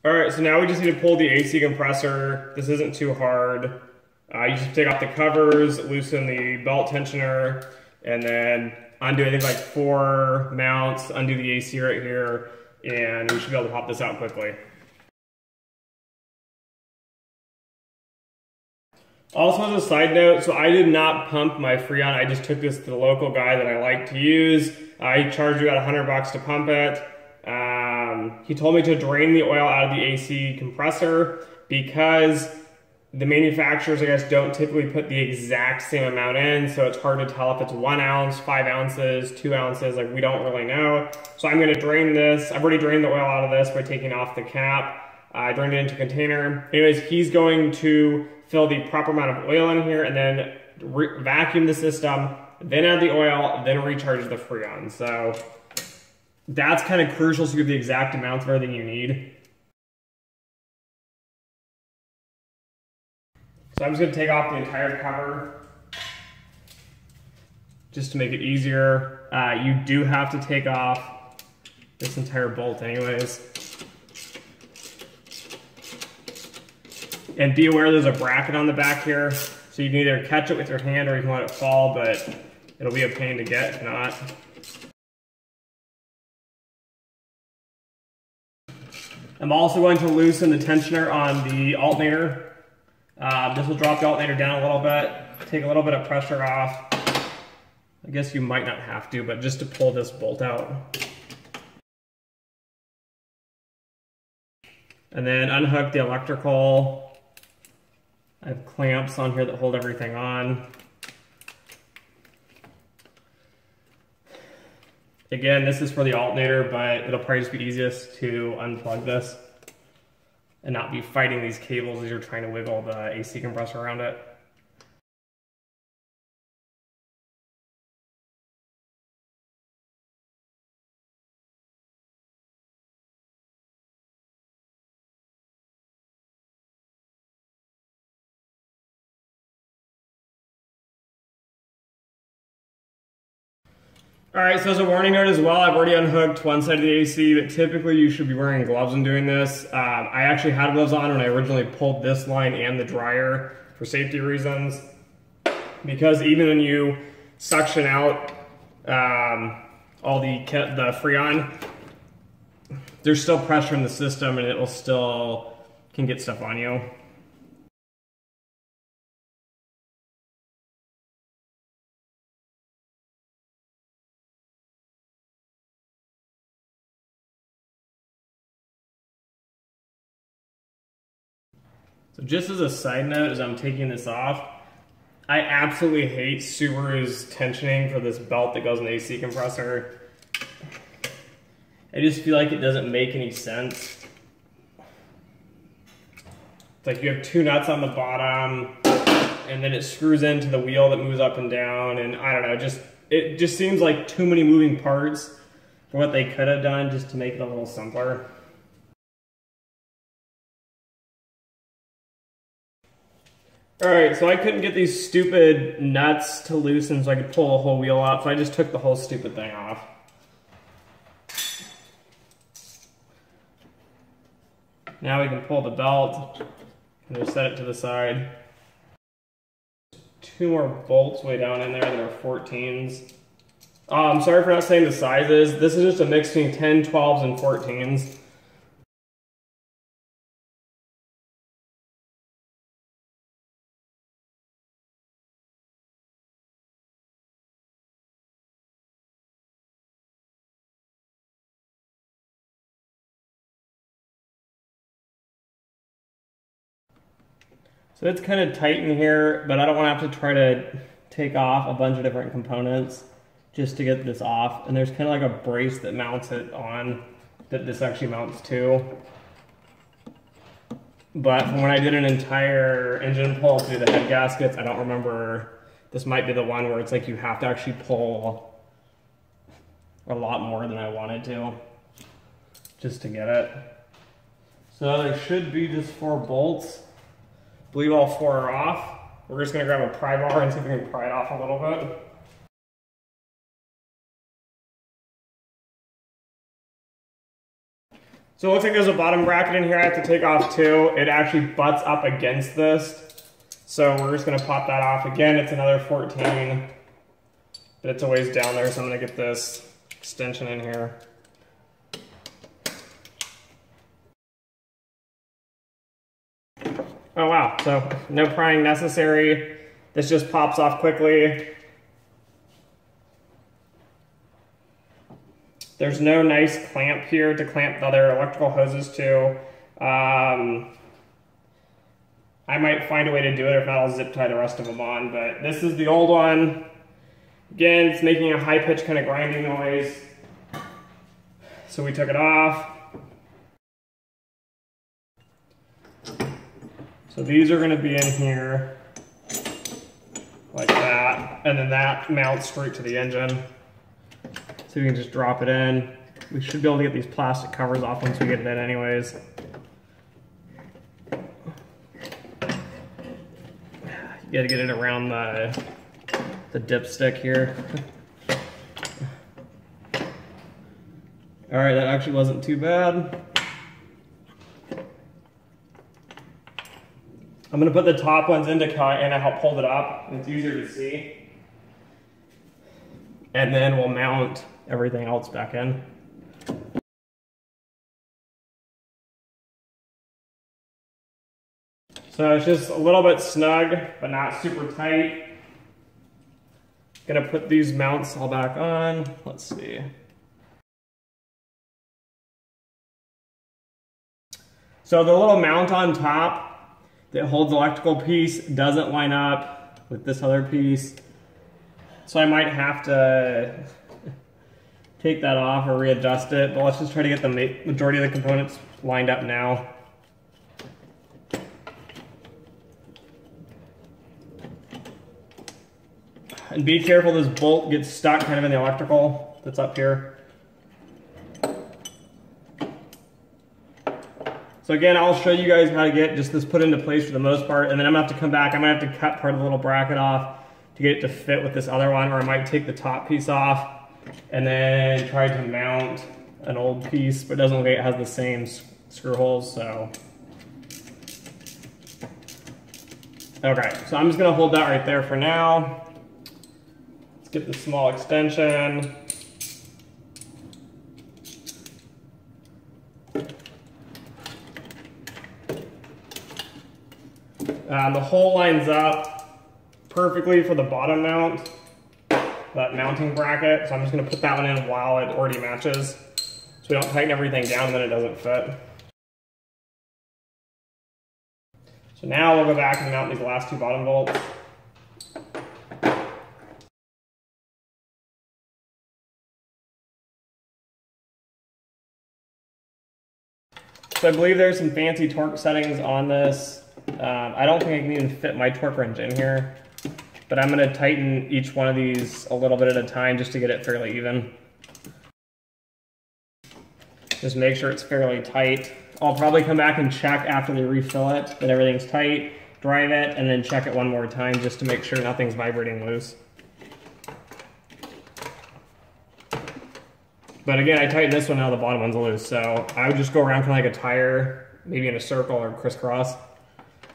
All right, so now we just need to pull the AC compressor. This isn't too hard. You just take off the covers, loosen the belt tensioner, and then undo, I think, like 4 mounts, undo the AC right here, and we should be able to pop this out quickly. Also, as a side note, so I did not pump my Freon. I just took this to the local guy that I like to use. He charged you about $100 to pump it. He told me to drain the oil out of the AC compressor because the manufacturers, I guess, don't typically put the exact same amount in, so it's hard to tell if it's 1 ounce, 5 ounces, 2 ounces, like we don't really know. So I'm gonna drain this. I've already drained the oil out of this by taking off the cap. I drained it into a container. Anyways, he's going to fill the proper amount of oil in here and then vacuum the system, then add the oil, then recharge the Freon. So that's kind of crucial so you have the exact amount of everything you need. So I'm just going to take off the entire cover just to make it easier. You do have to take off this entire bolt anyways. And be aware there's a bracket on the back here, so you can either catch it with your hand or you can let it fall, but it'll be a pain to get if not. I'm also going to loosen the tensioner on the alternator. This will drop the alternator down a little bit, take a little bit of pressure off. I guess you might not have to, but just to pull this bolt out. And then unhook the electrical. I have clamps on here that hold everything on. Again, this is for the alternator, but it'll probably just be easiest to unplug this and not be fighting these cables as you're trying to wiggle the AC compressor around it. All right, so as a warning note as well, I've already unhooked one side of the AC, but typically you should be wearing gloves when doing this. I actually had gloves on when I originally pulled this line and the dryer for safety reasons, because even when you suction out all the Freon, there's still pressure in the system and it will still can get stuff on you. So just as a side note, as I'm taking this off, I absolutely hate Subaru's tensioning for this belt that goes in the AC compressor. I just feel like it doesn't make any sense. It's like you have 2 nuts on the bottom, and then it screws into the wheel that moves up and down, and I don't know, it just seems like too many moving parts for what they could have done just to make it a little simpler. Alright, so I couldn't get these stupid nuts to loosen so I could pull the whole wheel out, so I just took the whole stupid thing off. Now we can pull the belt and just set it to the side. 2 more bolts way down in there that are 14s. I'm sorry for not saying the sizes. This is just a mix between 10, 12s, and 14s. So it's kind of tight in here, but I don't want to have to try to take off a bunch of different components just to get this off. And there's kind of like a brace that mounts it on that this actually mounts to. But from when I did an entire engine pull through the head gaskets, I don't remember, this might be the one where it's like you have to actually pull a lot more than I wanted to just to get it. So there should be just 4 bolts. I believe all 4 are off. We're just going to grab a pry bar and see if we can pry it off a little bit. So it looks like there's a bottom bracket in here I have to take off too. It actually butts up against this. So we're just gonna pop that off. Again, it's another 14, but it's a ways down there, so I'm gonna get this extension in here. Oh wow, so no prying necessary. This just pops off quickly. There's no nice clamp here to clamp the other electrical hoses to. I might find a way to do it, if not I'll zip tie the rest of them on, but this is the old one. Again, it's making a high pitched kind of grinding noise. So we took it off. So these are going to be in here like that, and then that mounts straight to the engine. So we can just drop it in. We should be able to get these plastic covers off once we get it in anyways. You gotta get it around the dipstick here. All right, that actually wasn't too bad. I'm gonna put the top ones into cut and I help hold it up. It's easier to see. And then we'll mount everything else back in. So it's just a little bit snug, but not super tight. Gonna put these mounts all back on. Let's see. So the little mount on top that holds the electrical piece doesn't line up with this other piece. So I might have to take that off or readjust it, but let's just try to get the majority of the components lined up now. And be careful this bolt gets stuck kind of in the electrical that's up here. So again, I'll show you guys how to get just this put into place for the most part, and then I'm gonna have to come back. I'm gonna have to cut part of the little bracket off to get it to fit with this other one, or I might take the top piece off and then try to mount an old piece, but it doesn't look like it has the same screw holes, so. Okay, so I'm just gonna hold that right there for now. Let's get the small extension. The hole lines up perfectly for the bottom mount, that mounting bracket. So I'm just going to put that one in while it already matches, so we don't tighten everything down and then it doesn't fit. So now we'll go back and mount these last two bottom bolts. So I believe there's some fancy torque settings on this. I don't think I can even fit my torque wrench in here, but I'm going to tighten each one of these a little bit at a time just to get it fairly even. Just make sure it's fairly tight. I'll probably come back and check after they refill it that everything's tight, drive it, and then check it one more time just to make sure nothing's vibrating loose. But again, I tightened this one, now the bottom one's loose, so I would just go around kind of like a tire, maybe in a circle or crisscross.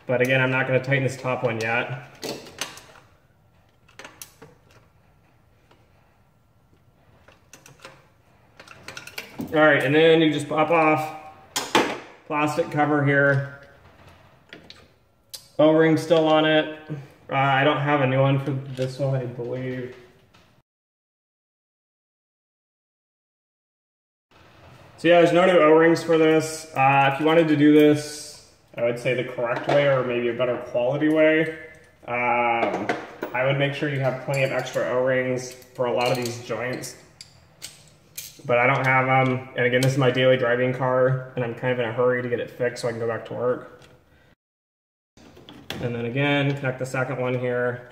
But again, I'm not going to tighten this top one yet. All right, and then you just pop off plastic cover here. O-ring still on it. I don't have a new one for this one, I believe. So yeah, there's no new O-rings for this. If you wanted to do this, I would say the correct way, or maybe a better quality way, I would make sure you have plenty of extra O-rings for a lot of these joints. But I don't have them, and again, this is my daily driving car, and I'm kind of in a hurry to get it fixed so I can go back to work. And then again, connect the second one here.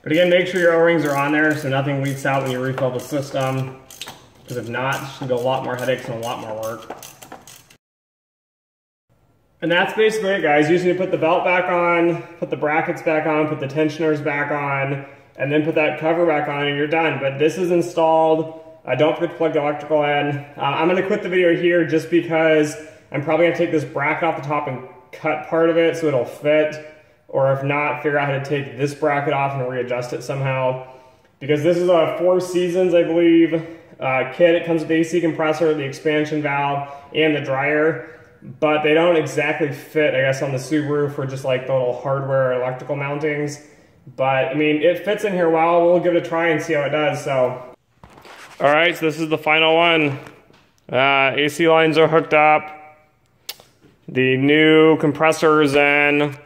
But again, make sure your O-rings are on there so nothing leaks out when you refill the system, because if not, it's going to be a lot more headaches and a lot more work. And that's basically it, guys. You just need to put the belt back on, put the brackets back on, put the tensioners back on, and then put that cover back on and you're done. But this is installed. Don't forget to plug the electrical in. I'm gonna quit the video here just because I'm probably gonna take this bracket off the top and cut part of it so it'll fit. Or if not, figure out how to take this bracket off and readjust it somehow. Because this is a 4 Seasons, I believe, kit. It comes with the AC compressor, the expansion valve, and the dryer. But they don't exactly fit, I guess, on the Subaru for just like the little hardware electrical mountings. But, I mean, it fits in here well. We'll give it a try and see how it does, so. All right, so this is the final one. AC lines are hooked up. The new compressor is in.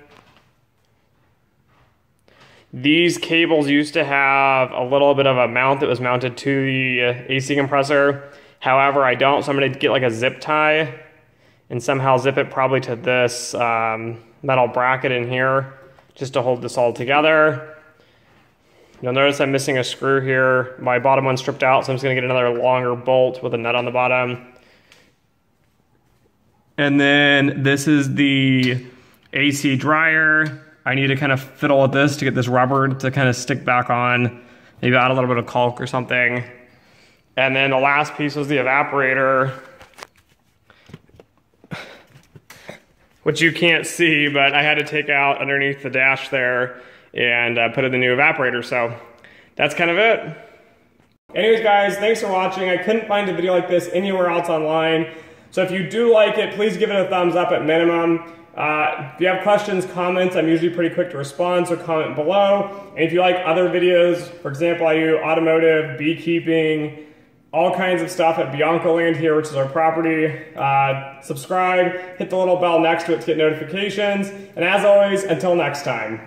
These cables used to have a little bit of a mount that was mounted to the AC compressor. However, I don't, so I'm gonna get like a zip tie and somehow zip it probably to this metal bracket in here just to hold this all together. You'll notice I'm missing a screw here. My bottom one stripped out, so I'm just gonna get another longer bolt with a nut on the bottom. And then this is the AC dryer. I need to kind of fiddle with this to get this rubber to kind of stick back on. Maybe add a little bit of caulk or something. And then the last piece was the evaporator, which you can't see, but I had to take out underneath the dash there and put in the new evaporator, so that's kind of it. Anyways, guys, thanks for watching. I couldn't find a video like this anywhere else online, so if you do like it, please give it a thumbs up at minimum. If you have questions, comments, I'm usually pretty quick to respond, so comment below. And if you like other videos, for example, I do automotive, beekeeping, all kinds of stuff at Bianca Land here, which is our property. Subscribe, hit the little bell next to it to get notifications. And as always, until next time.